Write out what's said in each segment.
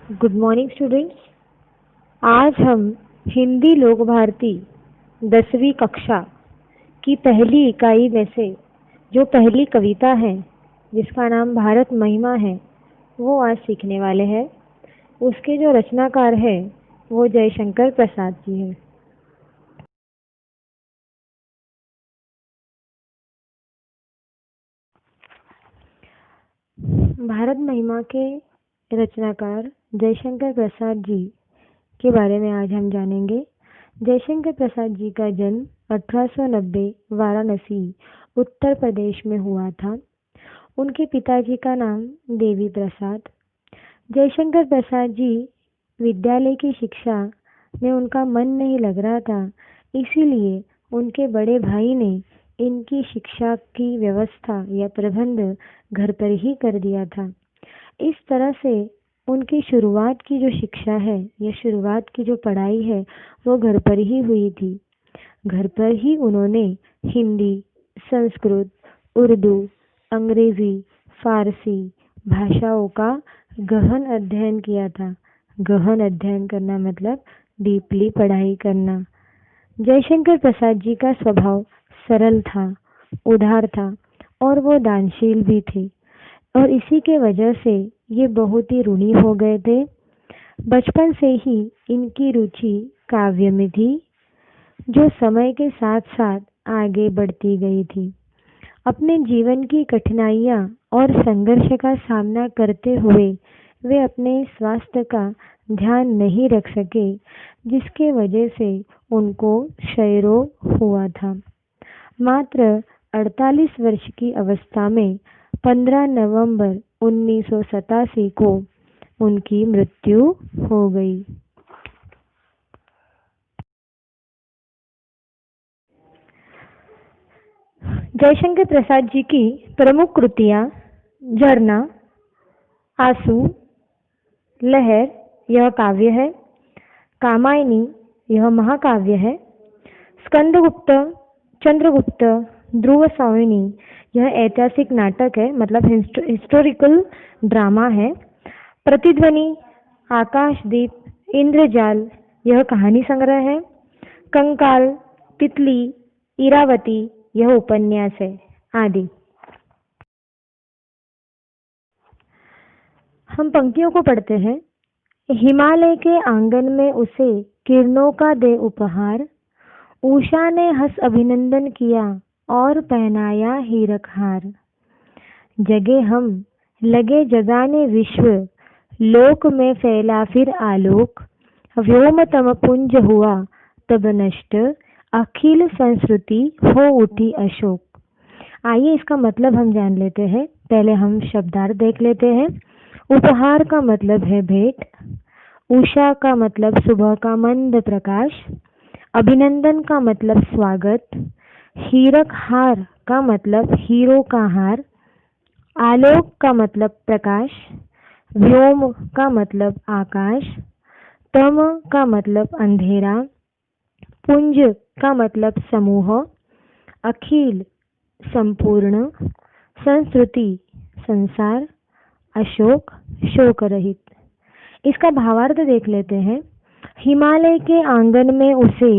Good morning students. आज हम हिंदी लोक भारती 10वीं कक्षा की पहली इकाई में से जो पहली कविता है जिसका नाम भारत महिमा है वो आज सीखने वाले हैं। उसके जो रचनाकार है वो जयशंकर प्रसाद जी हैं। भारत महिमा के रचनाकार जयशंकर प्रसाद जी के बारे में आज हम जानेंगे। जयशंकर प्रसाद जी का जन्म 1890 वाराणसी उत्तर प्रदेश में हुआ था। उनके पिताजी का नाम देवी प्रसाद। जयशंकर प्रसाद जी विद्यालय की शिक्षा में उनका मन नहीं लग रहा था, इसीलिए उनके बड़े भाई ने इनकी शिक्षा की व्यवस्था या प्रबंध घर पर ही कर दिया था। इस तरह से उनकी शुरुआत की जो शिक्षा है या शुरुआत की जो पढ़ाई है वो घर पर ही हुई थी। घर पर ही उन्होंने हिंदी, संस्कृत, उर्दू, अंग्रेजी, फारसी भाषाओं का गहन अध्ययन किया था। गहन अध्ययन करना मतलब डीपली पढ़ाई करना। जयशंकर प्रसाद जी का स्वभाव सरल था, उदार था और वो दानशील भी थे और इसी के वजह से ये बहुत ही ऋणी हो गए थे। बचपन से ही इनकी रुचि काव्य में थी जो समय के साथ साथ आगे बढ़ती गई थी। अपने जीवन की कठिनाइयाँ और संघर्ष का सामना करते हुए वे अपने स्वास्थ्य का ध्यान नहीं रख सके, जिसके वजह से उनको क्षय रोग हुआ था। मात्र 48 वर्ष की अवस्था में 15 नवंबर 1987 को उनकी मृत्यु हो गई। जयशंकर प्रसाद जी की प्रमुख कृतियाँ झरना, आंसू, लहर यह काव्य है, कामायनी यह महाकाव्य है, स्कंदगुप्त, चंद्रगुप्त, ध्रुव साविनी यह ऐतिहासिक नाटक है मतलब हिस्टोरिकल ड्रामा है, प्रतिध्वनि, आकाशदीप, इंद्रजाल यह कहानी संग्रह है, कंकाल, तितली, इरावती यह उपन्यास है आदि। हम पंक्तियों को पढ़ते हैं। हिमालय के आंगन में उसे किरणों का दे उपहार, उषा ने हंस अभिनंदन किया और पहनाया हीरक हार। जगे हम लगे जगाने विश्व, लोक में फैला फिर आलोक, व्योम तम पुंज हुआ तब नष्ट, अखिल संस्कृति हो उठी अशोक। आइए इसका मतलब हम जान लेते हैं। पहले हम शब्दार्थ देख लेते हैं। उपहार का मतलब है भेंट, उषा का मतलब सुबह का मंद प्रकाश, अभिनंदन का मतलब स्वागत, हीरक हार का मतलब हीरो का हार, आलोक का मतलब प्रकाश, व्योम का मतलब आकाश, तम का मतलब अंधेरा, पुंज का मतलब समूह, अखिल संपूर्ण, संस्कृति संसार, अशोक शोक रहित। इसका भावार्थ देख लेते हैं। हिमालय के आंगन में उसे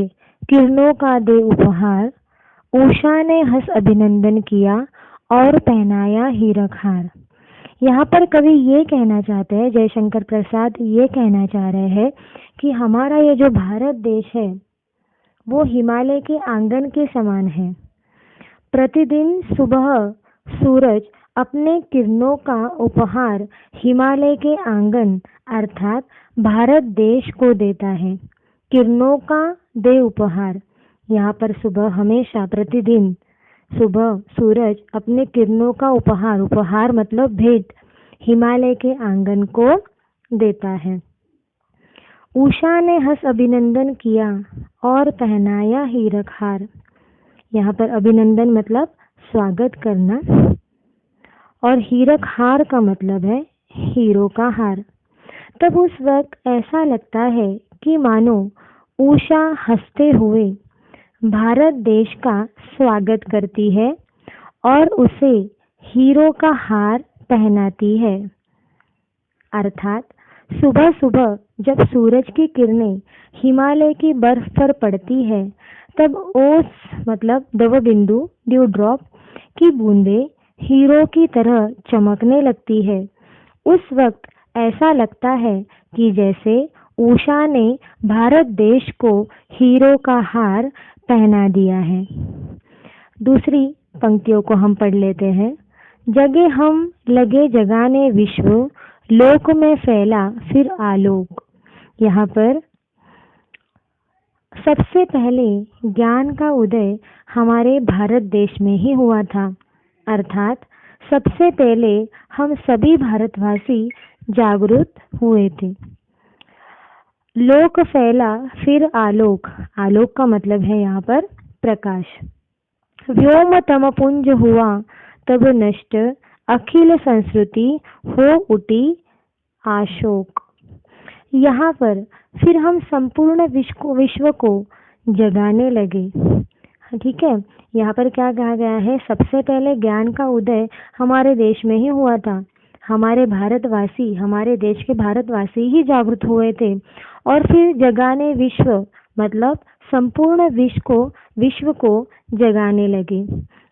किरणों का दे उपहार, उषा ने हंस अभिनंदन किया और पहनाया हीरक हार। यहाँ पर कवि ये कहना चाहते हैं, जयशंकर प्रसाद ये कहना चाह रहे हैं कि हमारा ये जो भारत देश है वो हिमालय के आंगन के समान है। प्रतिदिन सुबह सूरज अपने किरणों का उपहार हिमालय के आंगन अर्थात भारत देश को देता है। किरणों का दे उपहार, यहाँ पर सुबह हमेशा प्रतिदिन सुबह सूरज अपने किरणों का उपहार, उपहार मतलब भेंट, हिमालय के आंगन को देता है। उषा ने हंस अभिनंदन किया और पहनाया हीरक हार। यहाँ पर अभिनंदन मतलब स्वागत करना और हीरक हार का मतलब है हीरो का हार। तब उस वक्त ऐसा लगता है कि मानो उषा हंसते हुए भारत देश का स्वागत करती है और उसे हीरो का हार पहनाती है। अर्थात सुबह सुबह जब सूरज की किरणें हिमालय की बर्फ पर पड़ती है, तब ओस मतलब दव बिंदु, ड्यू ड्रॉप की बूंदें हीरो की तरह चमकने लगती है। उस वक्त ऐसा लगता है कि जैसे उषा ने भारत देश को हीरो का हार पहना दिया है। दूसरी पंक्तियों को हम पढ़ लेते हैं। जगे हम लगे जगाने विश्व, लोक में फैला फिर आलोक। यहाँ पर सबसे पहले ज्ञान का उदय हमारे भारत देश में ही हुआ था, अर्थात सबसे पहले हम सभी भारतवासी जागरूक हुए थे। लोक फैला फिर आलोक, आलोक का मतलब है यहाँ पर प्रकाश। व्योम तम पुंज हुआ तब नष्ट, अखिल संस्कृति हो उठी आशोक। यहाँ पर फिर हम संपूर्ण विश्व को जगाने लगे। ठीक है, यहाँ पर क्या कहा गया है? सबसे पहले ज्ञान का उदय हमारे देश में ही हुआ था। हमारे भारतवासी, हमारे देश के भारतवासी ही जागृत हुए थे और फिर जगाने विश्व मतलब संपूर्ण विश्व को जगाने लगे।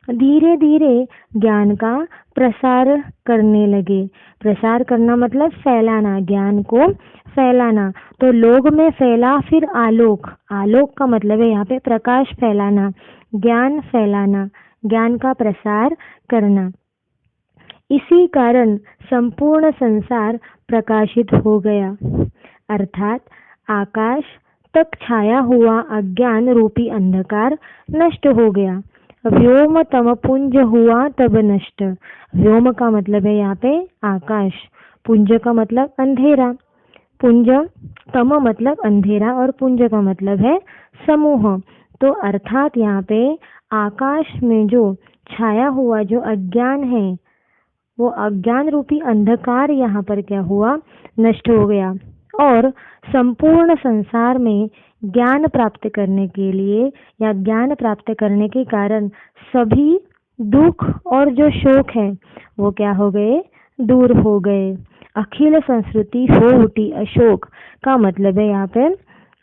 धीरे धीरे ज्ञान का प्रसार करने लगे। प्रसार करना मतलब फैलाना, ज्ञान को फैलाना। तो लोग में फैला फिर आलोक, आलोक का मतलब है यहाँ पे प्रकाश फैलाना, ज्ञान फैलाना, ज्ञान का प्रसार करना। इसी कारण संपूर्ण संसार प्रकाशित हो गया, अर्थात आकाश तक छाया हुआ अज्ञान रूपी अंधकार नष्ट हो गया। व्योम तम पुंज हुआ तब नष्ट। व्योम का मतलब है यहाँ पे आकाश, पुंज का मतलब अंधेरा, पुंज तम मतलब अंधेरा और पुंज का मतलब है समूह। तो अर्थात यहाँ पे आकाश में जो छाया हुआ जो अज्ञान है, वो अज्ञान रूपी अंधकार यहाँ पर क्या हुआ? नष्ट हो गया। और संपूर्ण संसार में ज्ञान प्राप्त करने के लिए या ज्ञान प्राप्त करने के कारण सभी दुख और जो शोक है वो क्या हो गए? दूर हो गए। अखिल संस्कृति हो उठी अशोक का मतलब है यहाँ पे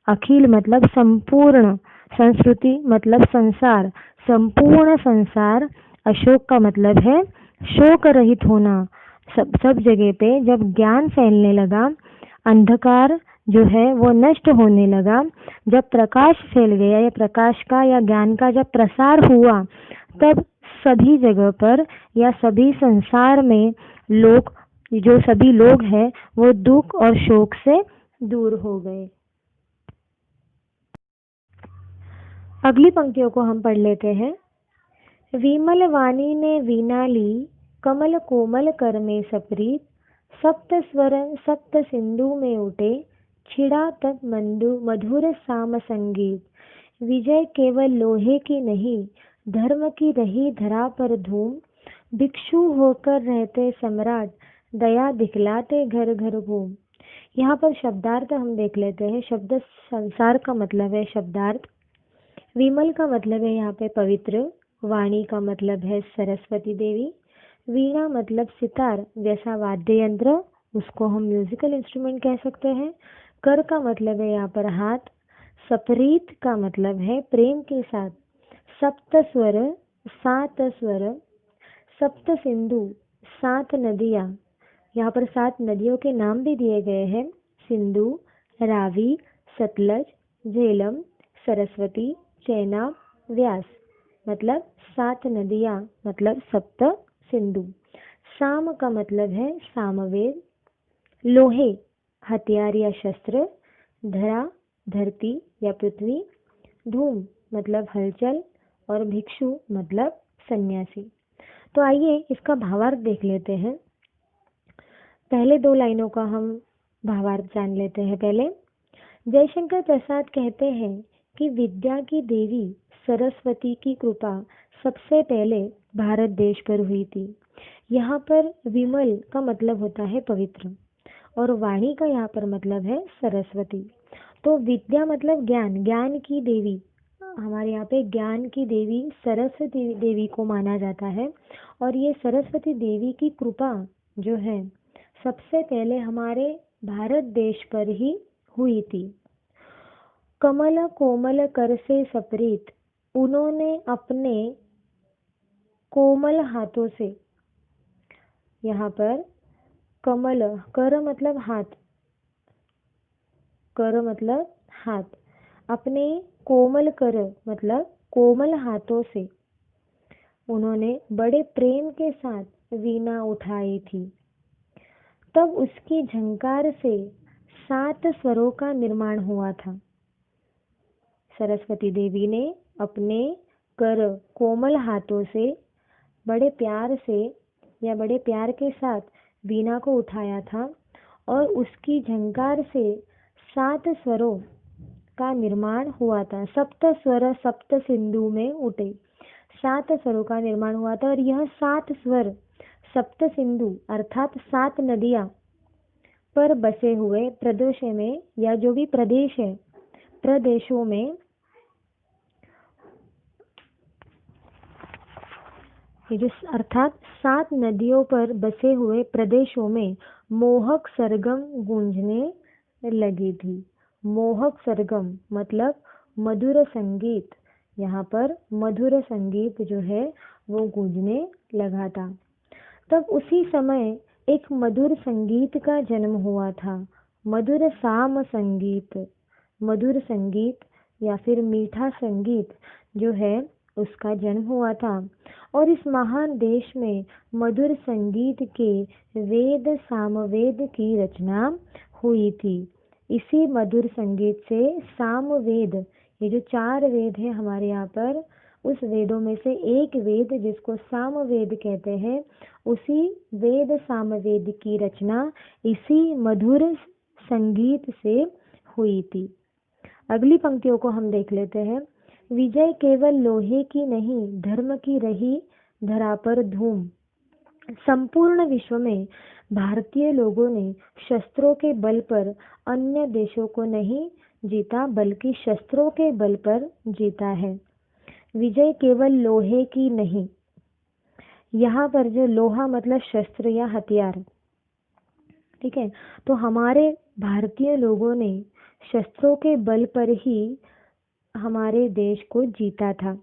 अखिल मतलब संपूर्ण, संस्कृति मतलब संसार, संपूर्ण संसार, अशोक का मतलब है शोक रहित होना। सब जगह पे जब ज्ञान फैलने लगा, अंधकार जो है वो नष्ट होने लगा, जब प्रकाश फैल गया या प्रकाश का या ज्ञान का जब प्रसार हुआ, तब सभी जगह पर या सभी संसार में लोग, जो सभी लोग हैं वो दुख और शोक से दूर हो गए। अगली पंक्तियों को हम पढ़ लेते हैं। विमल वाणी ने वीणा ली, कमल कोमल कर में सप्रीत, सप्त स्वर सप्त सिंधु में उठे, छिड़ा तब मधुर साम संगीत। विजय केवल लोहे की नहीं, धर्म की रही धरा पर धूम, भिक्षु होकर रहते सम्राट, दया दिखलाते घर घर घूम। यहाँ पर शब्दार्थ हम देख लेते हैं। शब्द संसार का मतलब है शब्दार्थ। विमल का मतलब है यहाँ पे पवित्र, वाणी का मतलब है सरस्वती देवी, वीणा मतलब सितार जैसा वाद्य यंत्र, उसको हम म्यूजिकल इंस्ट्रूमेंट कह सकते हैं। कर का मतलब है यहाँ पर हाथ, सप्रीत का मतलब है प्रेम के साथ, सप्त स्वर सात स्वर, सप्त सिंधु सात नदियाँ, यहाँ पर सात नदियों के नाम भी दिए गए हैं, सिंधु, रावी, सतलज, झेलम, सरस्वती, चेनाब, व्यास, मतलब सात नदियाँ मतलब सप्त सिंधु। साम का मतलब है सामवेद, लोहे हथियार या शस्त्र, धरा धरती या पृथ्वी, धूम मतलब हलचल और भिक्षु मतलब सन्यासी। तो आइए इसका भावार्थ देख लेते हैं। पहले दो लाइनों का हम भावार्थ जान लेते हैं। पहले जयशंकर प्रसाद कहते हैं कि विद्या की देवी सरस्वती की कृपा सबसे पहले भारत देश पर हुई थी। यहाँ पर विमल का मतलब होता है पवित्र और वाणी का यहाँ पर मतलब है सरस्वती। तो विद्या मतलब ज्ञान, ज्ञान की देवी, हमारे यहाँ पे ज्ञान की देवी सरस्वती देवी को माना जाता है। और ये सरस्वती देवी की कृपा जो है सबसे पहले हमारे भारत देश पर ही हुई थी। कमल कोमल कर से सप्रीत, उन्होंने अपने कोमल हाथों से, यहाँ पर कमल, कर मतलब हाथ, कर मतलब हाथ, अपने कोमल कर मतलब कोमल हाथों से उन्होंने बड़े प्रेम के साथ वीणा उठाई थी। तब उसकी झंकार से 7 स्वरों का निर्माण हुआ था। सरस्वती देवी ने अपने कर कोमल हाथों से बड़े प्यार से या बड़े प्यार के साथ वीणा को उठाया था और उसकी झंकार से 7 स्वरों का निर्माण हुआ था। सप्त स्वर सप्त सिंधु में उठे, 7 स्वरों का निर्माण हुआ था। और यह 7 स्वर सप्त सिंधु अर्थात 7 नदियां पर बसे हुए प्रदेशों में, या जो भी प्रदेश है, प्रदेशों में, अर्थात 7 नदियों पर बसे हुए प्रदेशों में मोहक सरगम गूंजने लगी थी। मोहक सरगम मतलब मधुर संगीत, यहाँ पर मधुर संगीत जो है वो गूंजने लगा था। तब उसी समय एक मधुर संगीत का जन्म हुआ था, मधुर साम संगीत। मधुर संगीत या फिर मीठा संगीत जो है उसका जन्म हुआ था। और इस महान देश में मधुर संगीत के वेद सामवेद की रचना हुई थी। इसी मधुर संगीत से सामवेद, ये जो 4 वेद है हमारे यहाँ पर, उस वेदों में से एक वेद जिसको सामवेद कहते हैं, उसी वेद सामवेद की रचना इसी मधुर संगीत से हुई थी। अगली पंक्तियों को हम देख लेते हैं। विजय केवल लोहे की नहीं, धर्म की रही धरा पर धूम। संपूर्ण विश्व में भारतीय लोगों ने शस्त्रों के बल पर अन्य देशों को नहीं जीता, बल्कि शस्त्रों के बल पर जीता है। विजय केवल लोहे की नहीं, यहाँ पर जो लोहा मतलब शस्त्र या हथियार, ठीक है। तो हमारे भारतीय लोगों ने शस्त्रों के बल पर ही हमारे देश को जीता था।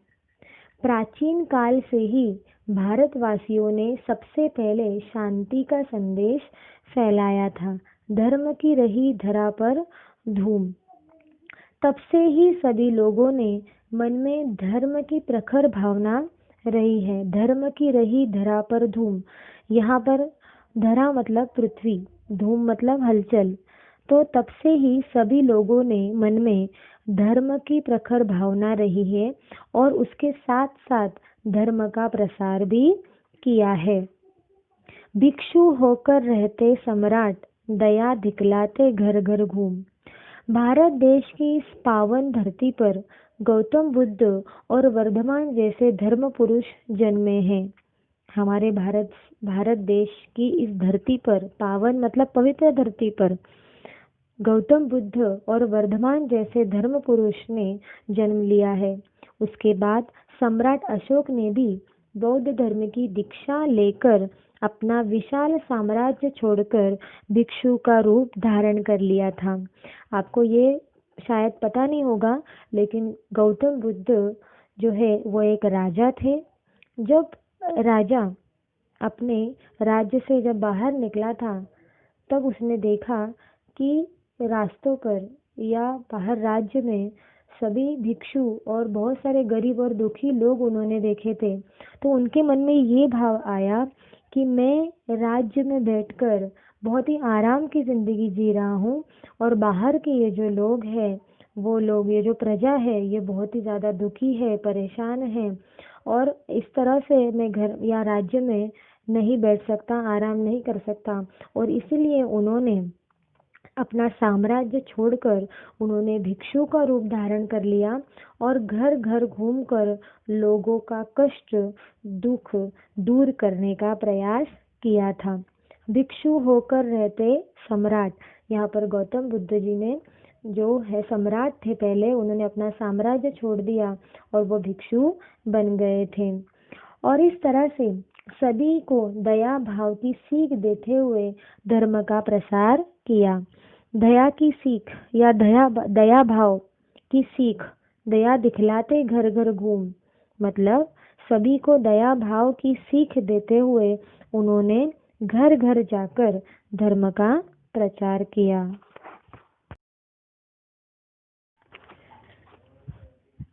प्राचीन काल से ही भारतवासियों ने सबसे पहले शांति का संदेश फैलाया था। धर्म की रही धरा पर धूम। तब से ही सभी लोगों ने मन में धर्म की प्रखर भावना रही है। धर्म की रही धरा पर धूम, यहाँ पर धरा मतलब पृथ्वी, धूम मतलब हलचल। तो तब से ही सभी लोगों ने मन में धर्म की प्रखर भावना रही है और उसके साथ साथ धर्म का प्रसार भी किया है। भिक्षु होकर रहते सम्राट, दया दिखलाते घर घर घूम। भारत देश की इस पावन धरती पर गौतम बुद्ध और वर्धमान जैसे धर्म पुरुष जन्मे हैं। हमारे भारत देश की इस धरती पर, पावन मतलब पवित्र धरती पर, गौतम बुद्ध और वर्धमान जैसे धर्म पुरुष ने जन्म लिया है। उसके बाद सम्राट अशोक ने भी बौद्ध धर्म की दीक्षा लेकर अपना विशाल साम्राज्य छोड़कर भिक्षु का रूप धारण कर लिया था। आपको ये शायद पता नहीं होगा, लेकिन गौतम बुद्ध जो है वो एक राजा थे। जब राजा अपने राज्य से जब बाहर निकला था, तब उसने देखा कि रास्तों पर या बाहर राज्य में सभी भिक्षु और बहुत सारे गरीब और दुखी लोग उन्होंने देखे थे। तो उनके मन में ये भाव आया कि मैं राज्य में बैठकर बहुत ही आराम की जिंदगी जी रहा हूँ और बाहर के ये जो लोग हैं, वो लोग, ये जो प्रजा है, ये बहुत ही ज़्यादा दुखी है, परेशान है, और इस तरह से मैं घर या राज्य में नहीं बैठ सकता, आराम नहीं कर सकता। और इसीलिए उन्होंने अपना साम्राज्य छोड़कर उन्होंने भिक्षु का रूप धारण कर लिया और घर घर घूमकर लोगों का कष्ट दुख दूर करने का प्रयास किया था। भिक्षु होकर रहते सम्राट, यहाँ पर गौतम बुद्ध जी ने जो है सम्राट थे पहले, उन्होंने अपना साम्राज्य छोड़ दिया और वो भिक्षु बन गए थे। और इस तरह से सभी को दया भाव की सीख देते हुए धर्म का प्रसार किया। दया की सीख या दया भाव की सीख, दया दिखलाते घर घर घूम, मतलब सभी को दया भाव की सीख देते हुए उन्होंने घर घर जाकर धर्म का प्रचार किया।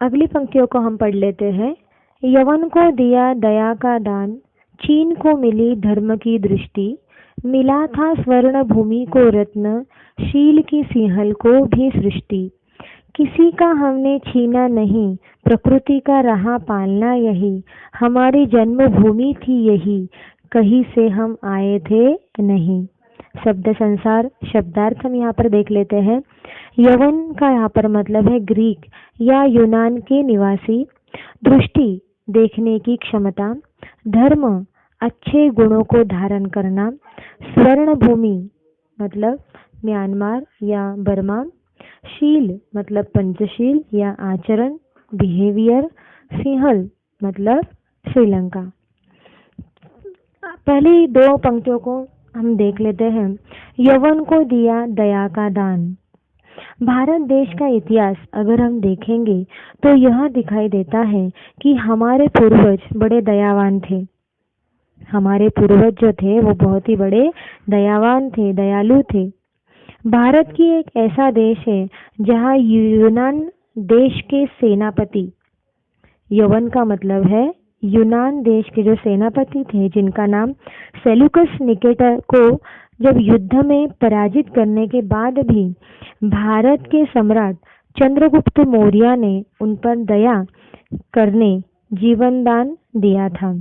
अगली पंक्तियों को हम पढ़ लेते हैं। यवन को दिया दया का दान, चीन को मिली धर्म की दृष्टि, मिला था स्वर्ण भूमि को रत्न, शील की सिंहल को भी सृष्टि। किसी का हमने छीना नहीं, प्रकृति का रहा पालना यही, हमारी जन्मभूमि थी यही, कहीं से हम आए थे नहीं। शब्द संसार, शब्दार्थ हम यहाँ पर देख लेते हैं। यवन का यहाँ पर मतलब है ग्रीक या यूनान के निवासी, दृष्टि देखने की क्षमता, धर्म अच्छे गुणों को धारण करना, स्वर्ण भूमि मतलब म्यांमार या बर्मा, शील मतलब पंचशील या आचरण बिहेवियर, सिंहल मतलब श्रीलंका। पहली दो पंक्तियों को हम देख लेते हैं। यवन को दिया दया का दान। भारत देश का इतिहास अगर हम देखेंगे तो यह दिखाई देता है कि हमारे पूर्वज बड़े दयावान थे। हमारे पूर्वज जो थे वो बहुत ही बड़े दयावान थे, दयालु थे। भारत की एक ऐसा देश है जहाँ यूनान देश के सेनापति, यवन का मतलब है यूनान देश के जो सेनापति थे जिनका नाम सेल्यूकस निकेटर को जब युद्ध में पराजित करने के बाद भी भारत के सम्राट चंद्रगुप्त मौर्य ने उन पर दया करने जीवन दान दिया था।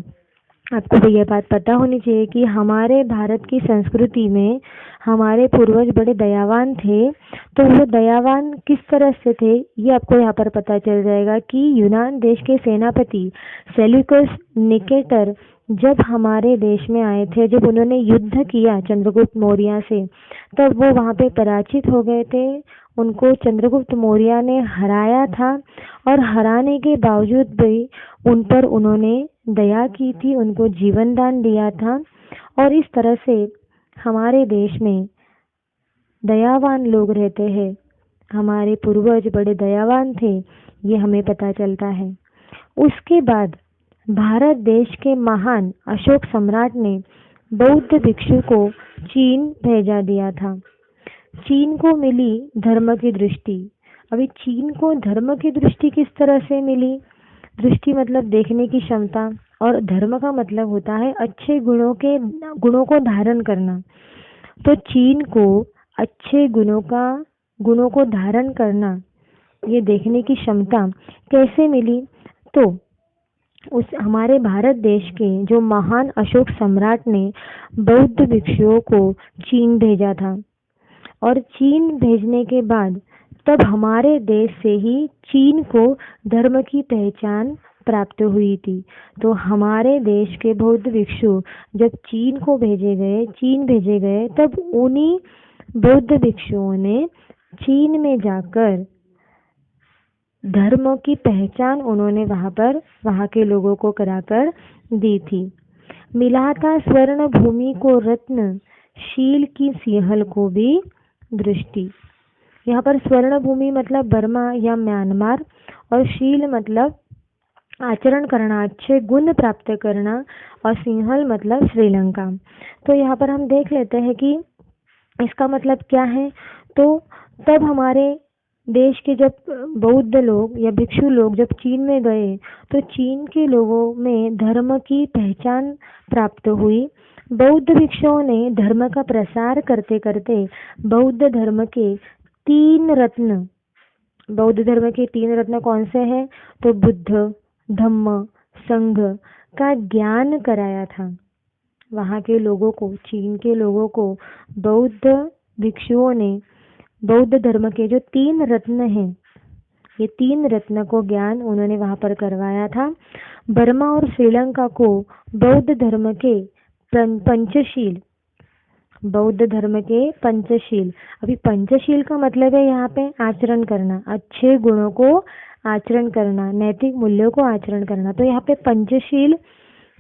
आपको भी ये बात पता होनी चाहिए कि हमारे भारत की संस्कृति में हमारे पूर्वज बड़े दयावान थे। तो वो दयावान किस तरह से थे ये आपको यहाँ पर पता चल जाएगा कि यूनान देश के सेनापति सेल्यूकस निकेटर जब हमारे देश में आए थे, जब उन्होंने युद्ध किया चंद्रगुप्त मौर्य से, तब वो वहाँ पे पराजित हो गए थे। उनको चंद्रगुप्त मौर्य ने हराया था और हराने के बावजूद भी उन पर उन्होंने दया की थी, उनको जीवन दान दिया था। और इस तरह से हमारे देश में दयावान लोग रहते हैं। हमारे पूर्वज बड़े दयावान थे, ये हमें पता चलता है। उसके बाद भारत देश के महान अशोक सम्राट ने बौद्ध भिक्षु को चीन भेजा दिया था। चीन को मिली धर्म की दृष्टि। अभी चीन को धर्म की दृष्टि किस तरह से मिली? दृष्टि मतलब देखने की क्षमता, और धर्म का मतलब होता है अच्छे गुणों को धारण करना। तो चीन को अच्छे गुणों को धारण करना, ये देखने की क्षमता कैसे मिली? तो उस हमारे भारत देश के जो महान अशोक सम्राट ने बौद्ध भिक्षुओं को चीन भेजा था, और चीन भेजने के बाद तब हमारे देश से ही चीन को धर्म की पहचान प्राप्त हुई थी। तो हमारे देश के बौद्ध भिक्षु जब चीन भेजे गए तब उन्हीं बौद्ध भिक्षुओं ने चीन में जाकर धर्म की पहचान उन्होंने वहाँ के लोगों को कराकर दी थी। मिला था स्वर्ण भूमि को रत्न, शील की सिंहल को भी दृष्टि। यहाँ पर स्वर्ण भूमि मतलब बर्मा या म्यांमार, और शील मतलब आचरण करना, अच्छे गुण प्राप्त करना, और सिंहल मतलब श्रीलंका। तो यहाँ पर हम देख लेते हैं कि इसका मतलब क्या है। तो तब हमारे देश के जब बौद्ध लोग या भिक्षु लोग जब चीन में गए तो चीन के लोगों में धर्म की पहचान प्राप्त हुई। बौद्ध भिक्षुओं ने धर्म का प्रसार करते करते बौद्ध धर्म के तीन रत्न कौन से हैं? तो बुद्ध, धम्म, संघ का ज्ञान कराया था वहाँ के लोगों को, चीन के लोगों को। बौद्ध भिक्षुओं ने बौद्ध धर्म के जो तीन रत्न हैं, ये तीन रत्न को ज्ञान उन्होंने वहाँ पर करवाया था। बर्मा और श्रीलंका को बौद्ध धर्म के पंचशील। अभी पंचशील का मतलब है यहाँ पे आचरण करना, अच्छे गुणों को आचरण करना, नैतिक मूल्यों को आचरण करना। तो यहाँ पे पंचशील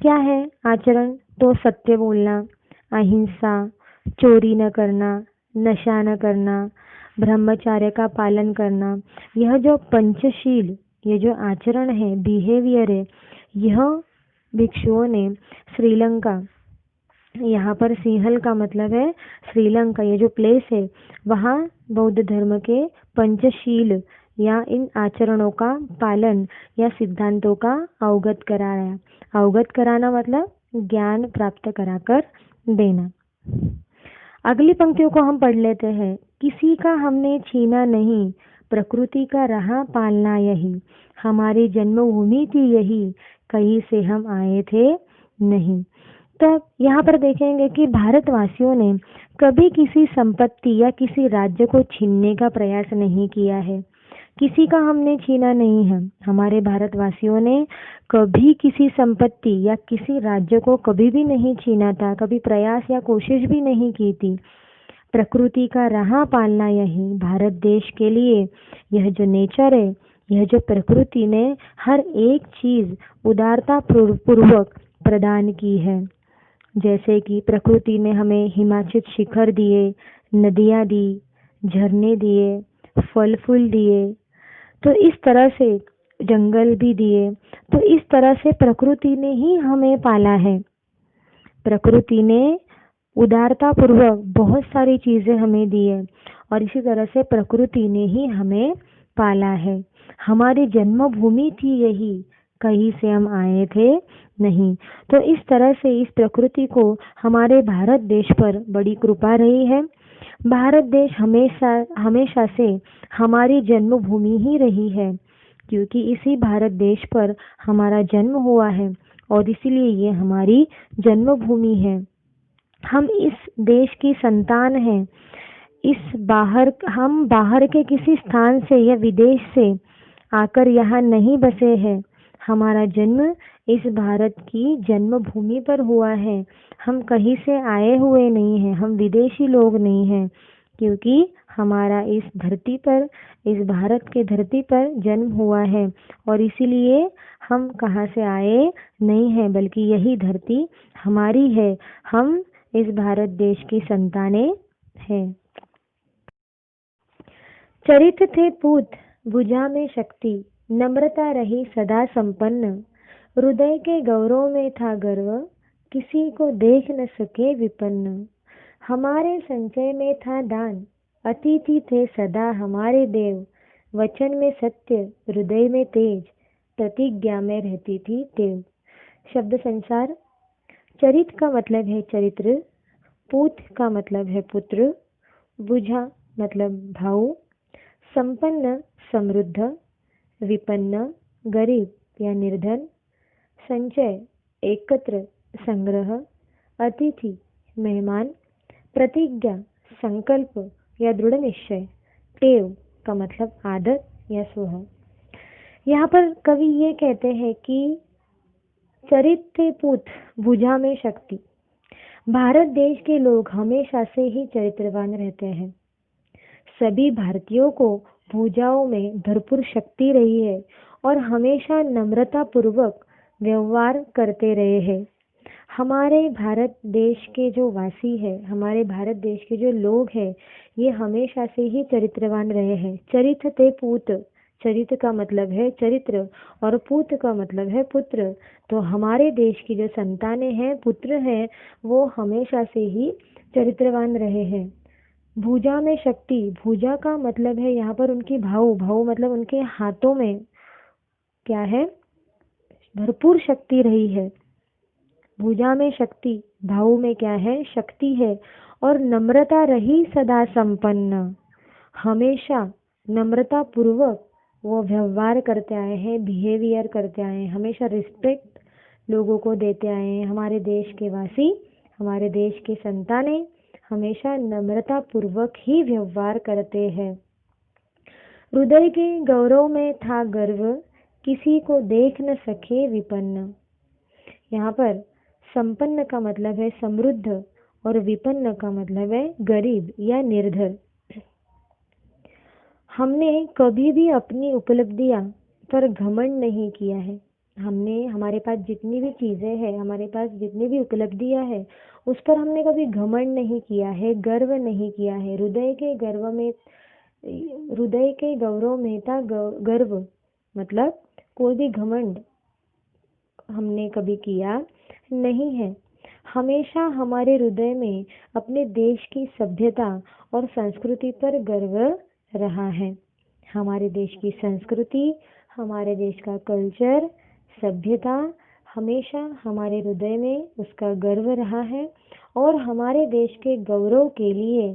क्या है आचरण? तो सत्य बोलना, अहिंसा, चोरी न करना, नशा न करना, ब्रह्मचर्य का पालन करना। यह जो पंचशील, ये जो आचरण है, बिहेवियर है, यह भिक्षुओं ने श्रीलंका, यहाँ पर सिंहल का मतलब है श्रीलंका, ये जो प्लेस है वहाँ बौद्ध धर्म के पंचशील या इन आचरणों का पालन या सिद्धांतों का अवगत कराया। अवगत कराना मतलब ज्ञान प्राप्त कराकर देना। अगली पंक्तियों को हम पढ़ लेते हैं। किसी का हमने छीना नहीं, प्रकृति का रहा पालना यही, हमारी जन्मभूमि थी यही, कहीं से हम आए थे नहीं। तब यहाँ पर देखेंगे कि भारतवासियों ने कभी किसी संपत्ति या किसी राज्य को छीनने का प्रयास नहीं किया है। किसी का हमने छीना नहीं है। हमारे भारतवासियों ने कभी किसी संपत्ति या किसी राज्य को कभी भी नहीं छीना था, कभी प्रयास या कोशिश भी नहीं की थी। प्रकृति का रहा पालना यही, भारत देश के लिए यह जो नेचर है, यह जो प्रकृति ने हर एक चीज उदारता पूर्वक प्रदान की है। जैसे कि प्रकृति ने हमें हिमाचल शिखर दिए, नदियां दी, झरने दिए, फल फूल दिए, तो इस तरह से जंगल भी दिए। तो इस तरह से प्रकृति ने ही हमें पाला है। प्रकृति ने उदारता पूर्वक बहुत सारी चीजें हमें दी है और इसी तरह से प्रकृति ने ही हमें पाला है। हमारी जन्मभूमि थी यही, कहीं से हम आए थे नहीं। तो इस तरह से इस प्रकृति को हमारे भारत देश पर बड़ी कृपा रही है। भारत देश हमेशा से हमारी जन्मभूमि ही रही है, क्योंकि इसी भारत देश पर हमारा जन्म हुआ है और इसीलिए ये हमारी जन्मभूमि है। हम इस देश की संतान हैं। हम बाहर के किसी स्थान से या विदेश से आकर यहाँ नहीं बसे हैं। हमारा जन्म इस भारत की जन्मभूमि पर हुआ है। हम कहीं से आए हुए नहीं हैं, हम विदेशी लोग नहीं हैं, क्योंकि हमारा इस धरती पर, इस भारत के धरती पर जन्म हुआ है और इसीलिए हम कहाँ से आए नहीं हैं, बल्कि यही धरती हमारी है। हम इस भारत देश की संतानें हैं। चरित थे पूत, भुजा में शक्ति, नम्रता रही सदा संपन्न, हृदय के गौरव में था गर्व, किसी को देख न सके विपन्न। हमारे संचय में था दान, अतिथि थे सदा हमारे देव, वचन में सत्य, हृदय में तेज, प्रतिज्ञा में रहती थी टेव। शब्द संसार। चरित का मतलब है चरित्र, पूत का मतलब है पुत्र, बुझा मतलब भाऊ, संपन्न समृद्ध, विपन्न गरीब या निर्धन, संचय एकत्र संग्रह, अतिथि मेहमान, प्रतिज्ञा संकल्प या दृढ़ निश्चय, टेव का मतलब आदत या स्वभाव। यहाँ पर कवि ये कहते हैं कि चरित्र पूत, भुजा में शक्ति। भारत देश के लोग हमेशा से ही चरित्रवान रहते हैं। सभी भारतीयों को भुजाओं में भरपूर शक्ति रही है और हमेशा नम्रता पूर्वक व्यवहार करते रहे हैं। हमारे भारत देश के जो वासी है, हमारे भारत देश के जो लोग हैं, ये हमेशा से ही चरित्रवान रहे हैं। चरित ते पूत, चरित्र का मतलब है चरित्र और पूत का मतलब है पुत्र। तो हमारे देश की जो संतानें हैं, पुत्र हैं, वो हमेशा से ही चरित्रवान रहे हैं। भुजा में शक्ति, भुजा का मतलब है यहाँ पर उनकी भाऊ, भाऊ मतलब उनके हाथों में क्या है, भरपूर शक्ति रही है। भुजा में शक्ति, भाऊ में क्या है, शक्ति है। और नम्रता रही सदा संपन्न, हमेशा नम्रता पूर्वक वो व्यवहार करते आए हैं, बिहेवियर करते आए हैं, हमेशा रिस्पेक्ट लोगों को देते आए हैं। हमारे देश के वासी, हमारे देश की संतानें हमेशा नम्रता पूर्वक ही व्यवहार करते हैं। हृदय के गौरव में था गर्व, किसी को देख न सके विपन्न। यहाँ पर संपन्न का मतलब है समृद्ध और विपन्न का मतलब है गरीब या निर्धन। हमने कभी भी अपनी उपलब्धियां पर घमंड नहीं किया है। हमने हमारे पास जितनी भी चीज़ें हैं, हमारे पास जितनी भी उपलब्धियां हैं, उस पर हमने कभी घमंड नहीं किया है, गर्व नहीं किया है। हृदय के गौरव में था गर्व, मतलब कोई भी घमंड हमने कभी किया नहीं है। हमेशा हमारे हृदय में अपने देश की सभ्यता और संस्कृति पर गर्व रहा है। हमारे देश की संस्कृति, हमारे देश का कल्चर, सभ्यता, हमेशा हमारे हृदय में उसका गर्व रहा है और हमारे देश के गौरव के लिए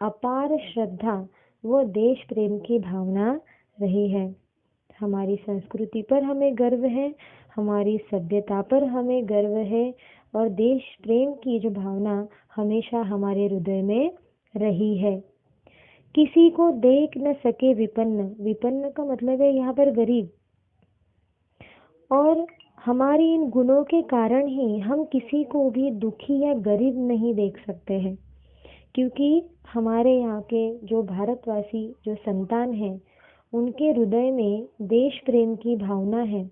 अपार श्रद्धा व देश प्रेम की भावना रही है। हमारी संस्कृति पर हमें गर्व है, हमारी सभ्यता पर हमें गर्व है और देश प्रेम की जो भावना हमेशा हमारे हृदय में रही है। किसी को देख न सके विपन्न, विपन्न का मतलब है यहाँ पर गरीब, और हमारी इन गुणों के कारण ही हम किसी को भी दुखी या गरीब नहीं देख सकते हैं, क्योंकि हमारे यहाँ के जो भारतवासी जो संतान हैं, उनके हृदय में देश प्रेम की भावना है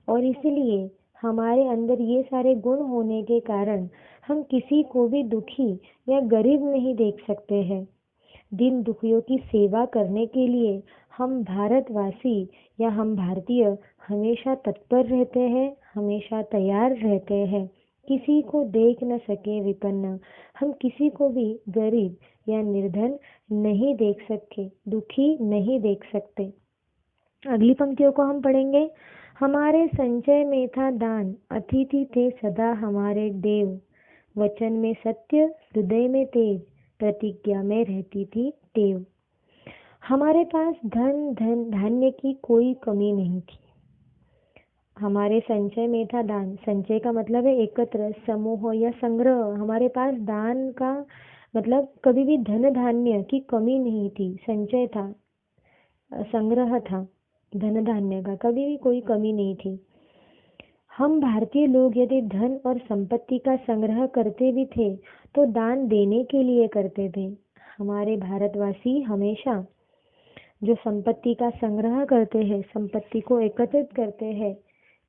और इसलिए हमारे अंदर ये सारे गुण होने के कारण हम किसी को भी दुखी या गरीब नहीं देख सकते हैं। दीन दुखियों की सेवा करने के लिए हम भारतवासी या हम भारतीय हमेशा तत्पर रहते हैं, हमेशा तैयार रहते हैं। किसी को देख न सके विपन्न, हम किसी को भी गरीब या निर्धन नहीं देख सकते, दुखी नहीं देख सकते। अगली पंक्तियों को हम पढ़ेंगे। हमारे संचय में था दान, अतिथि थे सदा हमारे देव, वचन में सत्य, हृदय में तेज, प्रतिज्ञा में रहती थी टेव। हमारे पास धन धान्य की कोई कमी नहीं थी। हमारे संचय में था दान, संचय का मतलब है एकत्र, समूह या संग्रह। हमारे पास दान का मतलब कभी भी धन धान्य की कमी नहीं थी, संचय था, संग्रह था, धन धान्य का कभी भी कोई कमी नहीं थी। हम भारतीय लोग यदि धन और संपत्ति का संग्रह करते भी थे तो दान देने के लिए करते थे। हमारे भारतवासी हमेशा जो संपत्ति का संग्रह करते हैं, संपत्ति को एकत्रित करते हैं,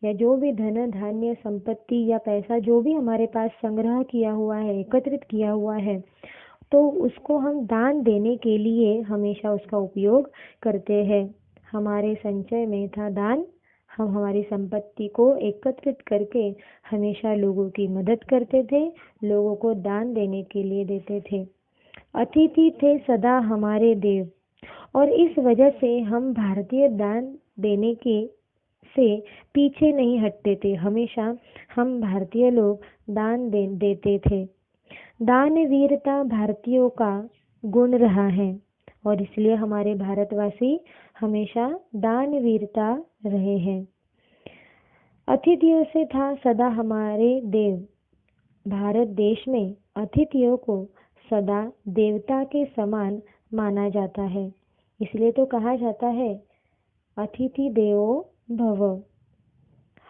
या जो भी धन धान्य संपत्ति या पैसा जो भी हमारे पास संग्रह किया हुआ है, एकत्रित किया हुआ है, तो उसको हम दान देने के लिए हमेशा उसका उपयोग करते हैं। हमारे संचय में था दान, हम हमारी संपत्ति को एकत्रित करके हमेशा लोगों की मदद करते थे, लोगों को दान देने के लिए देते थे। अतिथि थे सदा हमारे देव, और इस वजह से हम भारतीय दान देने के से पीछे नहीं हटते थे। हमेशा हम भारतीय लोग दान देते थे। दानवीरता भारतीयों का गुण रहा है और इसलिए हमारे भारतवासी हमेशा दानवीरता रहे हैं। अतिथियों से था सदा हमारे देव, भारत देश में अतिथियों को सदा देवता के समान माना जाता है, इसलिए तो कहा जाता है अतिथि देवो भव।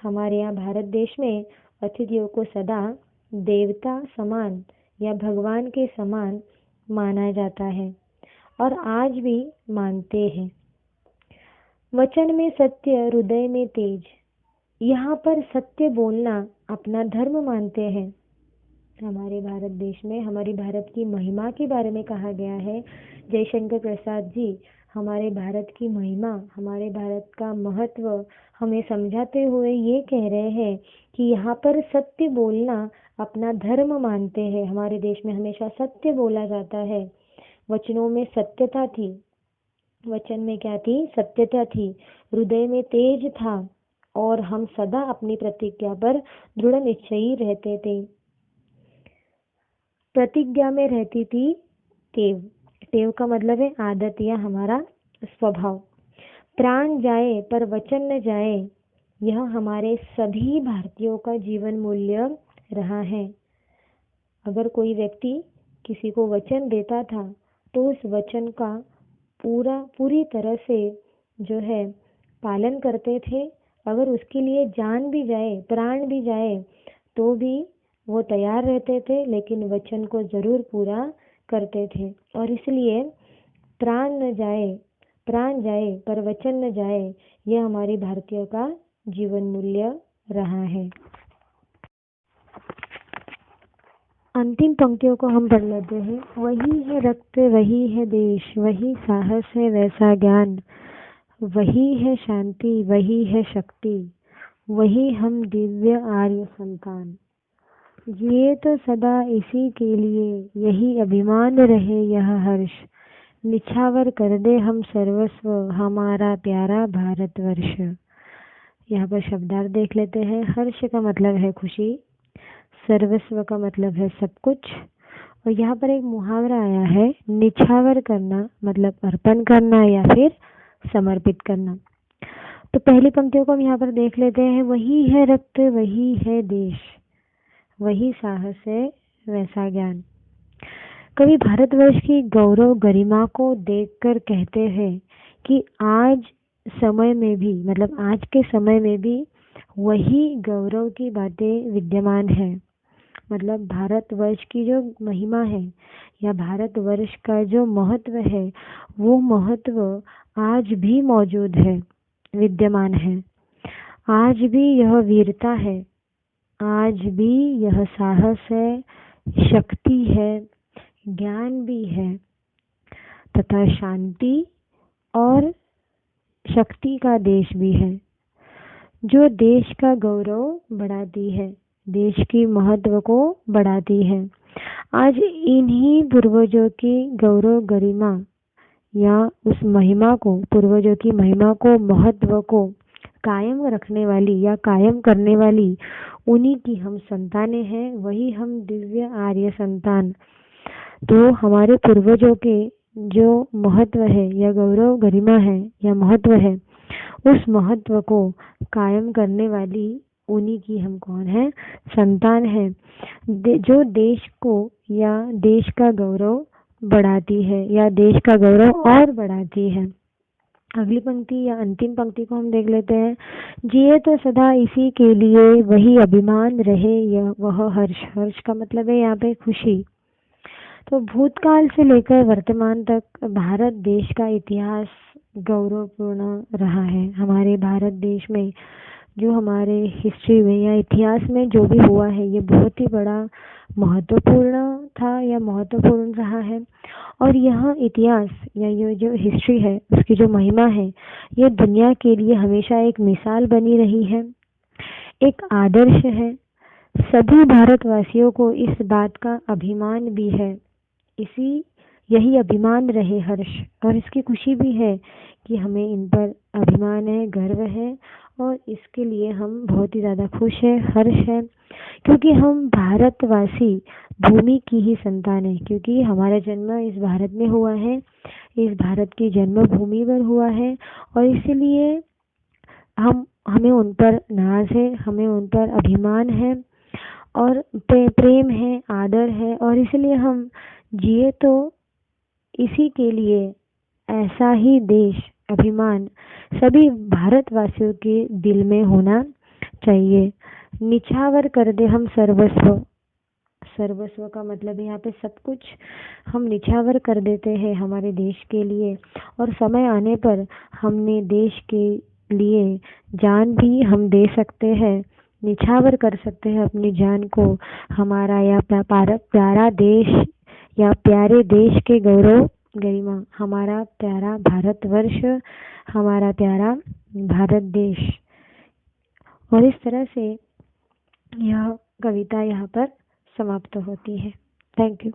हमारे यहाँ भारत देश में अतिथियों को सदा देवता समान या भगवान के समान माना जाता है और आज भी मानते हैं। वचन में सत्य, हृदय में तेज, यहाँ पर सत्य बोलना अपना धर्म मानते हैं। हमारे भारत देश में हमारी भारत की महिमा के बारे में कहा गया है। जयशंकर प्रसाद जी हमारे भारत की महिमा, हमारे भारत का महत्व हमें समझाते हुए ये कह रहे हैं कि यहाँ पर सत्य बोलना अपना धर्म मानते हैं। हमारे देश में हमेशा सत्य बोला जाता है। वचनों में सत्यता थी, वचन में क्या थी? सत्यता थी। हृदय में तेज था और हम सदा अपनी प्रतिज्ञा पर दृढ़ निश्चयी रहते थे। प्रतिज्ञा में रहती थी टेव, टेव का मतलब है आदत या हमारा स्वभाव। प्राण जाए पर वचन न जाए, यह हमारे सभी भारतीयों का जीवन मूल्य रहा है। अगर कोई व्यक्ति किसी को वचन देता था तो उस वचन का पूरी तरह से जो है पालन करते थे। अगर उसके लिए जान भी जाए, प्राण भी जाए, तो भी वो तैयार रहते थे, लेकिन वचन को जरूर पूरा करते थे। और इसलिए प्राण जाए पर वचन न जाए, यह हमारी भारतीयों का जीवन मूल्य रहा है। अंतिम पंक्तियों को हम पढ़ लेते हैं। वही है रक्त, वही है देश, वही साहस है वैसा ज्ञान, वही है शांति, वही है शक्ति, वही हम दिव्य आर्य संतान। जिए तो सदा इसी के लिए, यही अभिमान रहे यह हर्ष, निछावर कर दे हम सर्वस्व, हमारा प्यारा भारतवर्ष। यहाँ पर शब्दार्थ देख लेते हैं। हर्ष का मतलब है खुशी, सर्वस्व का मतलब है सब कुछ, और यहाँ पर एक मुहावरा आया है, निछावर करना मतलब अर्पण करना या फिर समर्पित करना। तो पहली पंक्तियों को हम यहाँ पर देख लेते हैं। वही है रक्त, वही है देश, वही साहस है वैसा ज्ञान। कवि भारतवर्ष की गौरव गरिमा को देखकर कहते हैं कि आज समय में भी मतलब आज के समय में भी वही गौरव की बातें विद्यमान है। मतलब भारतवर्ष की जो महिमा है या भारतवर्ष का जो महत्व है, वो महत्व आज भी मौजूद है, विद्यमान है। आज भी यह वीरता है, आज भी यह साहस है, शक्ति है, ज्ञान भी है तथा शांति और शक्ति का देश भी है, जो देश का गौरव बढ़ाती है, देश की महत्व को बढ़ाती है। आज इन्हीं पूर्वजों की गौरव गरिमा या उस महिमा को, पूर्वजों की महिमा को, महत्व को कायम रखने वाली या कायम करने वाली उन्हीं की हम संतानें हैं, वही हम दिव्य आर्य संतान। तो हमारे पूर्वजों के जो महत्व है या गौरव गरिमा है या महत्व है, उस महत्व को कायम करने वाली उन्हीं की हम कौन है? संतान है, जो देश को या देश का गौरव बढ़ाती है या देश का गौरव और बढ़ाती है। अगली पंक्ति या अंतिम पंक्ति को हम देख लेते हैं। जिए तो सदा इसी के लिए, वही अभिमान रहे यह वह हर्ष। हर्ष का मतलब है यहाँ पे खुशी। तो भूतकाल से लेकर वर्तमान तक भारत देश का इतिहास गौरवपूर्ण रहा है। हमारे भारत देश में जो हमारे हिस्ट्री में या इतिहास में जो भी हुआ है, ये बहुत ही बड़ा महत्वपूर्ण था या महत्वपूर्ण रहा है। और यह इतिहास या ये जो हिस्ट्री है, उसकी जो महिमा है, ये दुनिया के लिए हमेशा एक मिसाल बनी रही है, एक आदर्श है। सभी भारतवासियों को इस बात का अभिमान भी है, यही अभिमान रहे हर्ष, और इसकी खुशी भी है कि हमें इन पर अभिमान है, गर्व है, और इसके लिए हम बहुत ही ज़्यादा खुश हैं, हर्ष है, क्योंकि हम भारतवासी भूमि की ही संतान है। क्योंकि हमारा जन्म इस भारत में हुआ है, इस भारत की जन्मभूमि पर हुआ है, और इसलिए हमें उन पर नाज है, हमें उन पर अभिमान है और प्रेम है, आदर है, और इसलिए हम जिए तो इसी के लिए। ऐसा ही देश अभिमान सभी भारतवासियों के दिल में होना चाहिए। निछावर कर दे हम सर्वस्व। सर्वस्व का मतलब यहाँ पे सब कुछ हम निछावर कर देते हैं हमारे देश के लिए, और समय आने पर हमने देश के लिए जान भी हम दे सकते हैं, निछावर कर सकते हैं अपनी जान को। हमारा या प्यारा देश या प्यारे देश के गौरव गरिमा, हमारा प्यारा भारतवर्ष, हमारा प्यारा भारत देश। और इस तरह से यह कविता यहाँ पर समाप्त होती है। Thank you.